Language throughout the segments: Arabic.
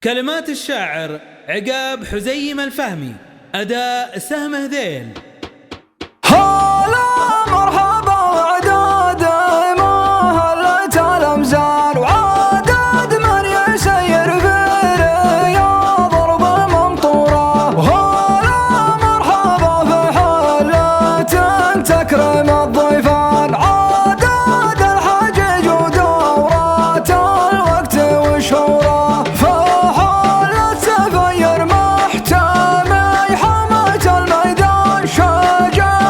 كلمات الشاعر عقاب حزيم الفهمي، أداء سهم هذيل. هلا مرحبا وعداد ما هلت الأمزان وعداد من يسير في الرياض ضرب ممطورة. وهلا مرحبا في حلة تكرم الضيفان عداد الحجج ودورات الوقت والشورى. فحلة سفير محتمي حماة الميدان شجاع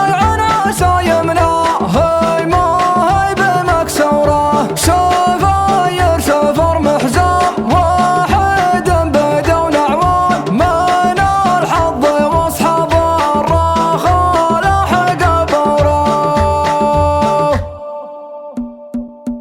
سفاير سفر محزام واحد بدون عوان من الحظ واصحاب الرخاء لحق بوراه.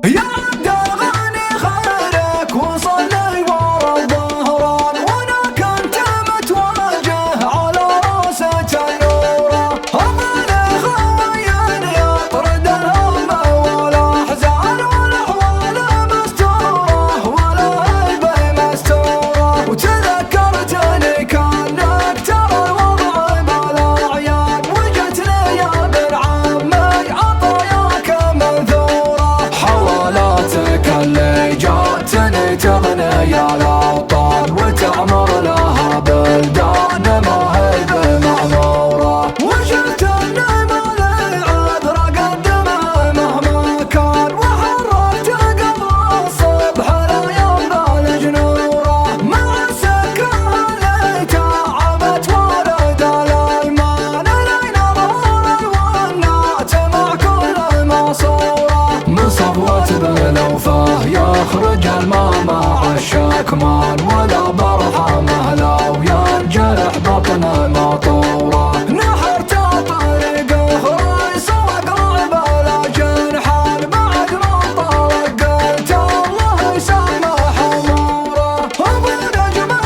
يا عبد الغني خيرك وصلي ورا الظهران وانا كنت متواجه على راسة النوره. أظن خوين يطرد الهم والاحزان والاحوال مستوره والهيبه مستوره. وتذكرتني كانك ترى الوضع بالاعيان وجتني يا ابن عمي عطاياك منثوره. حوالاتك اللي جاتني تغني يا الاوطان وتعمر لها بلدان ما هي بمعموره. وشفت النعمة لعذر قدمه مهما كان وحررت قبل الصبح الايام بالجنوره. مع السكه اللي تعبت ولد الايمان لين ظهر الونات مع كل ماسوره. من صفوة بالوفاه يخرج الماء مع الشكمان ولا برحمه لو ينجرح بطنه مطوره. نحرت طريق اخرى سوق رعب لا جنحان بعد ما طلق قلت الله يسامح اموره. وبنجمة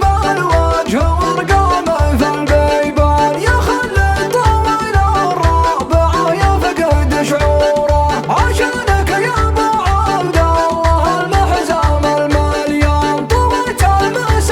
بالوجه وارقامه في البيبان يخلي طويل الرابع يفقد شعوره. عشانك يا ابو عبد الله المحزام المليان طويت المسافة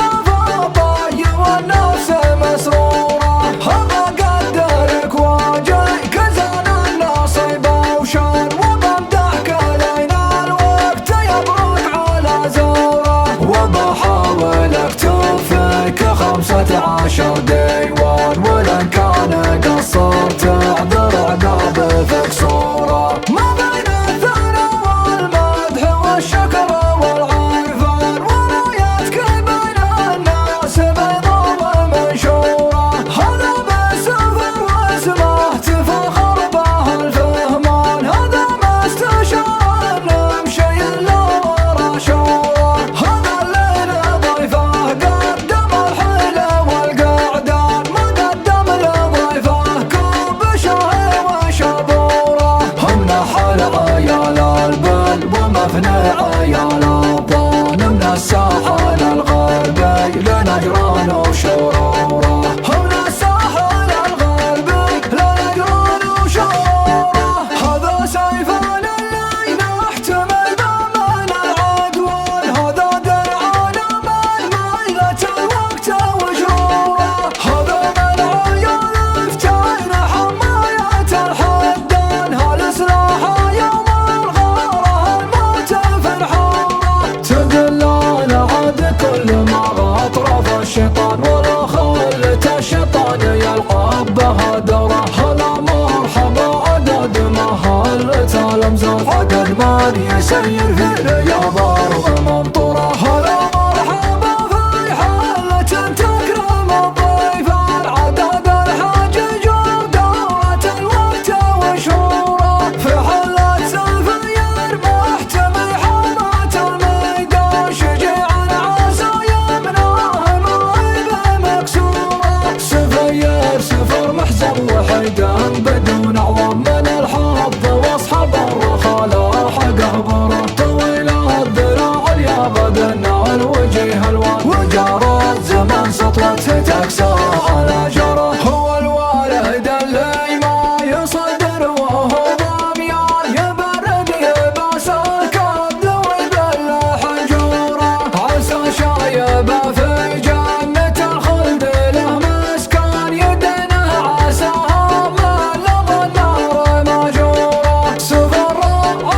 صاحبه في جنة الخلد له مسكن يدنه عساها من لظى النار ماجورة سفر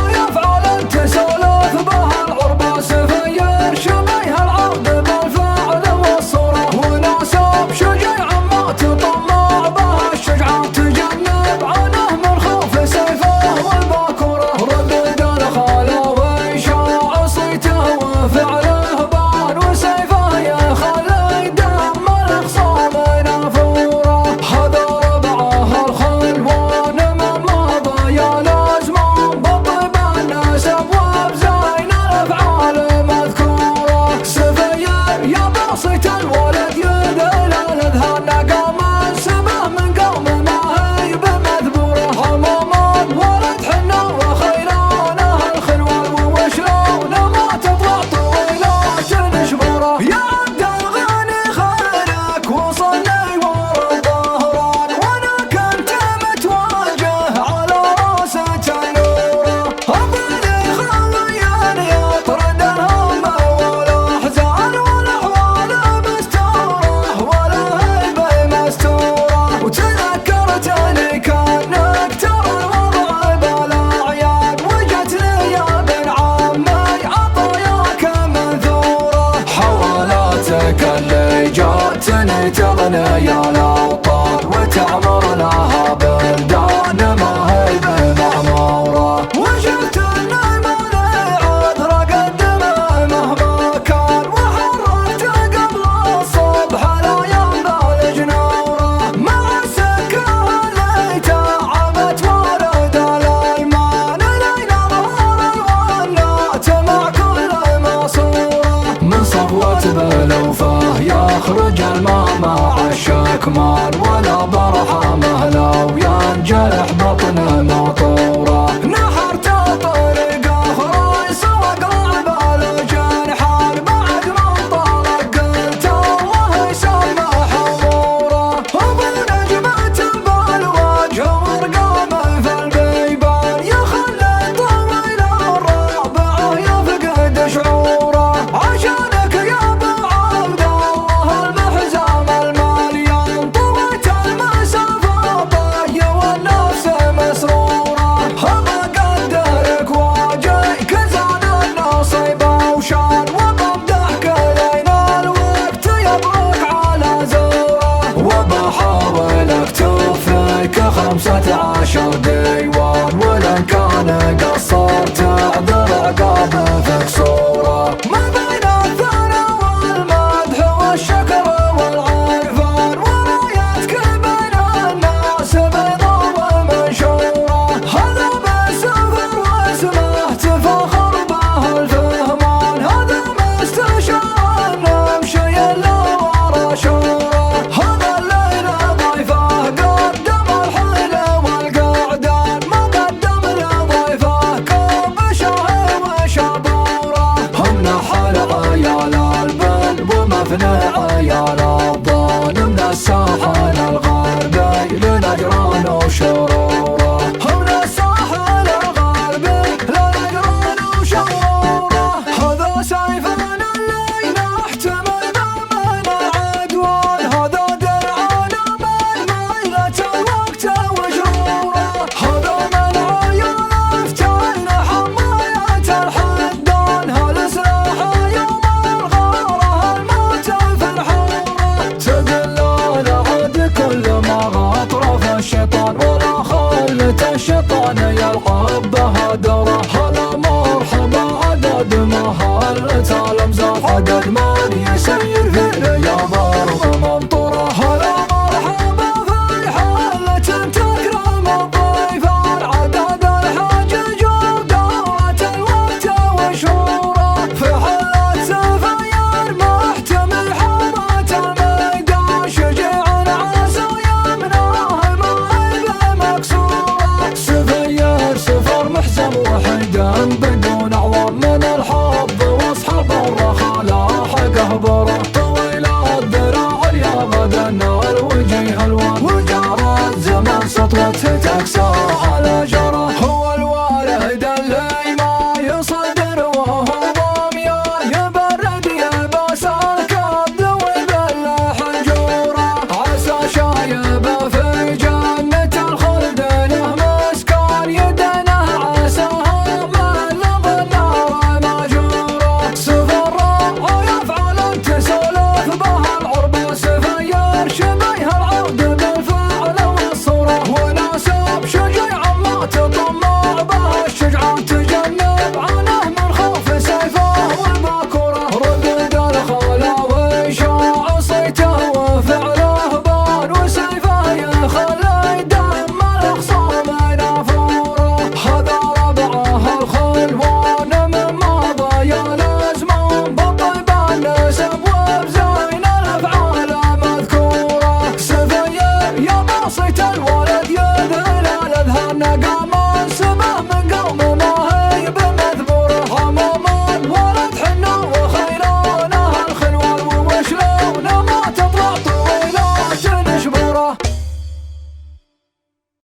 يفعل تسولف به العربة سفير شبيه العرض بالفعل والصورة وناسب شجيع ما تطمع به الشجعة تجنب عنه من خوف سيفه والباكورة ردد الخلاوي شاع صيته وفعله بان وسيفه يخلي دم الخصام نافورة هذا ربعه الخلوان من مضى يا الازمان بطيب النسب وبزين الافعال مذكورة سفير يا باسط الولد يدل الاذهان قام سبه من قوم ما هي بمذبوره همامان ولد حنا وخيلانه الخلوان وشلون ما تطلع طويلات نشبره يا عبد الغني خيرك وصلني ورا الظهران وانا كنت متواجه على راسة النوره ابني خويا يطرد الهم والاحزان والاحوال مستوره ولا هيبه مستوره وتذكرتني كانك ترى الوضع بالاعياد وجتني يا بن عمي عطاياك منثوره حوالاتك اللي جاتني تغني يا الاوطان وتعمر لها بلدان ما هي بمعموره وشفت اني ماني عذر اقدمه مهما كان وحررت قبل الصبح لا ينبال جنوره مع السكه اللي تعبت ولد الايمان لين ظهر الونات مع كل ماسوره من صفوة بلوفه يخرج الماء مع الشكمان ولا برحمه لو ينجرح بطنه مطوره نحرت طريق اخرى سوق لعب الجنحان بعد ما طلق قلت الله يسمى حموره ابو نجمة بالوجه وارقامه في البيبان يخلي طويل الرابعه يفقد شعوره عشانك يا ابو عبد الله المحزام المليان طويت المسافه طي والنفس مسروره هذا قدرك واجيك زان النصيب وشان وبمدحك لين الوقت يبرك على زوره وبحاول اكتفيك 15 ديوان ولن كان قصرت اعذر عقابك صوره ما بين الثنى والمدح والشكر والعرفان ورايتك بين الناس بيضا ومنشوره هذا بالسفر واسمه تفاخر به الفهمان هذا مستشار نمشي الا ورا شوره هذا الليل ضيفه قدم الحيل والقعدان ما قدم لضيفه كوب شاي وشبوره هم نحل عيال البل ومفنى عيال الضان من الساحل الغربي لنجران وشروره هم من الساحل الغربي لنجران وشروره هذا سيفنا اللي نحتمل من العدوان هذا درعنا من ميلة الوقت وشروره هذا من عيال فتن حماية الحدان هالسلاح يوم الغاره الموت في الحوره تقل العد كل ما اطرف الشيطان ولا خلت الشيطان يلعب بها دوره هلا مرحبا عدد ما هلت الامزاح عدد من يسير فينا يا ضرب ممطوره هلا مرحبا في حالة تكرم الضيفان عدد الحجج ودورة الوقت وشوره في حالة سفير محتمل حماة الميدان شجيع عسى يمناه ما هي مكسوره سفير سفر محزم وحيدا بدون عوام من الحب واصحاب الرخا لاحقه بره